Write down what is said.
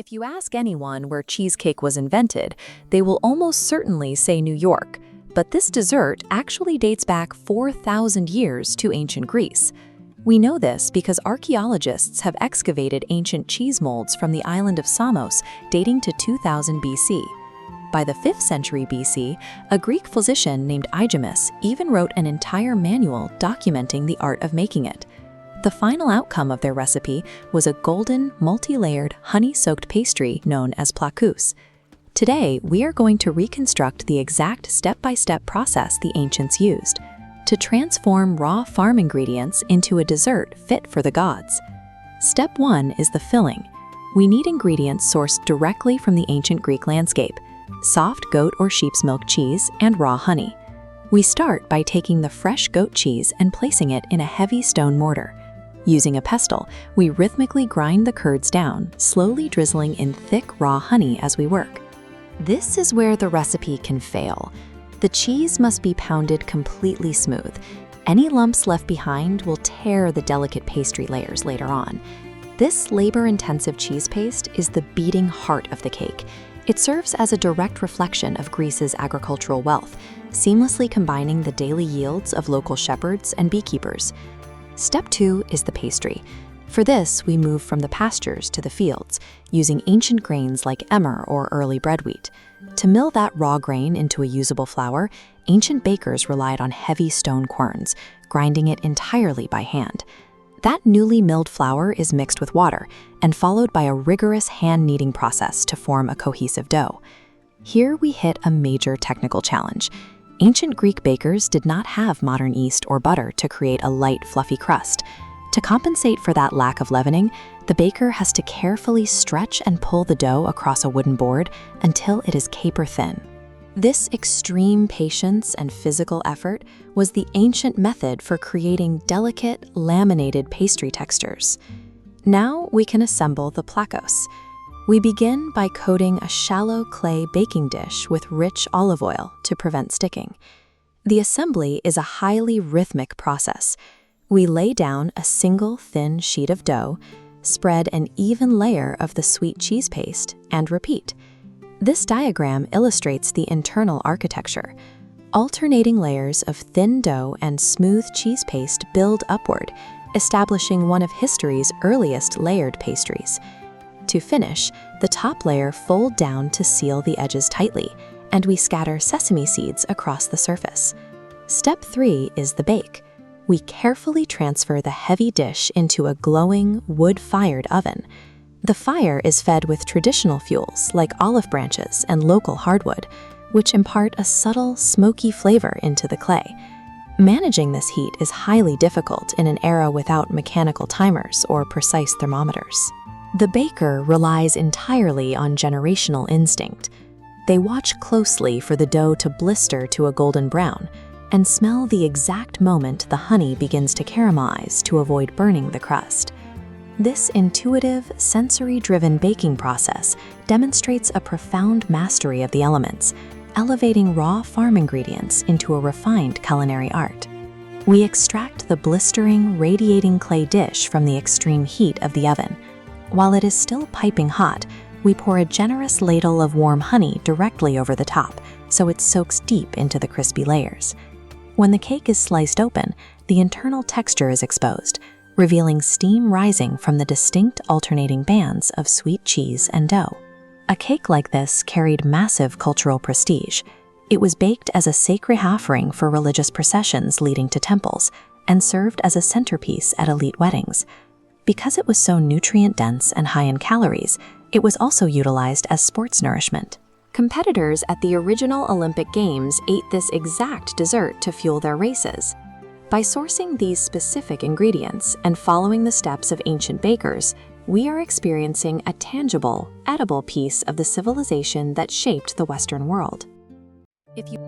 If you ask anyone where cheesecake was invented, they will almost certainly say New York, but this dessert actually dates back 4,000 years to ancient Greece. We know this because archaeologists have excavated ancient cheese molds from the island of Samos dating to 2000 BC. By the 5th century BC, a Greek physician named Igemus even wrote an entire manual documenting the art of making it. The final outcome of their recipe was a golden, multi-layered, honey-soaked pastry known as Plakous. Today, we are going to reconstruct the exact step-by-step process the ancients used to transform raw farm ingredients into a dessert fit for the gods. Step 1 is the filling. We need ingredients sourced directly from the ancient Greek landscape: soft goat or sheep's milk cheese and raw honey. We start by taking the fresh goat cheese and placing it in a heavy stone mortar. Using a pestle, we rhythmically grind the curds down, slowly drizzling in thick raw honey as we work. This is where the recipe can fail. The cheese must be pounded completely smooth. Any lumps left behind will tear the delicate pastry layers later on. This labor-intensive cheese paste is the beating heart of the cake. It serves as a direct reflection of Greece's agricultural wealth, seamlessly combining the daily yields of local shepherds and beekeepers. Step 2 is the pastry. For this, we move from the pastures to the fields, using ancient grains like emmer or early bread wheat. To mill that raw grain into a usable flour, ancient bakers relied on heavy stone querns, grinding it entirely by hand. That newly milled flour is mixed with water and followed by a rigorous hand-kneading process to form a cohesive dough. Here we hit a major technical challenge. Ancient Greek bakers did not have modern yeast or butter to create a light, fluffy crust. To compensate for that lack of leavening, the baker has to carefully stretch and pull the dough across a wooden board until it is caper thin. This extreme patience and physical effort was the ancient method for creating delicate, laminated pastry textures. Now we can assemble the Plakous. We begin by coating a shallow clay baking dish with rich olive oil to prevent sticking. The assembly is a highly rhythmic process. We lay down a single thin sheet of dough, spread an even layer of the sweet cheese paste, and repeat. This diagram illustrates the internal architecture. Alternating layers of thin dough and smooth cheese paste build upward, establishing one of history's earliest layered pastries. To finish, the top layer folds down to seal the edges tightly, and we scatter sesame seeds across the surface. Step 3 is the bake. We carefully transfer the heavy dish into a glowing, wood-fired oven. The fire is fed with traditional fuels like olive branches and local hardwood, which impart a subtle, smoky flavor into the clay. Managing this heat is highly difficult in an era without mechanical timers or precise thermometers. The baker relies entirely on generational instinct. They watch closely for the dough to blister to a golden brown and smell the exact moment the honey begins to caramelize to avoid burning the crust. This intuitive, sensory-driven baking process demonstrates a profound mastery of the elements, elevating raw farm ingredients into a refined culinary art. We extract the blistering, radiating clay dish from the extreme heat of the oven. While it is still piping hot, we pour a generous ladle of warm honey directly over the top, so it soaks deep into the crispy layers. When the cake is sliced open, the internal texture is exposed, revealing steam rising from the distinct alternating bands of sweet cheese and dough. A cake like this carried massive cultural prestige. It was baked as a sacred offering for religious processions leading to temples and served as a centerpiece at elite weddings. Because it was so nutrient-dense and high in calories, it was also utilized as sports nourishment. Competitors at the original Olympic Games ate this exact dessert to fuel their races. By sourcing these specific ingredients and following the steps of ancient bakers, we are experiencing a tangible, edible piece of the civilization that shaped the Western world. If you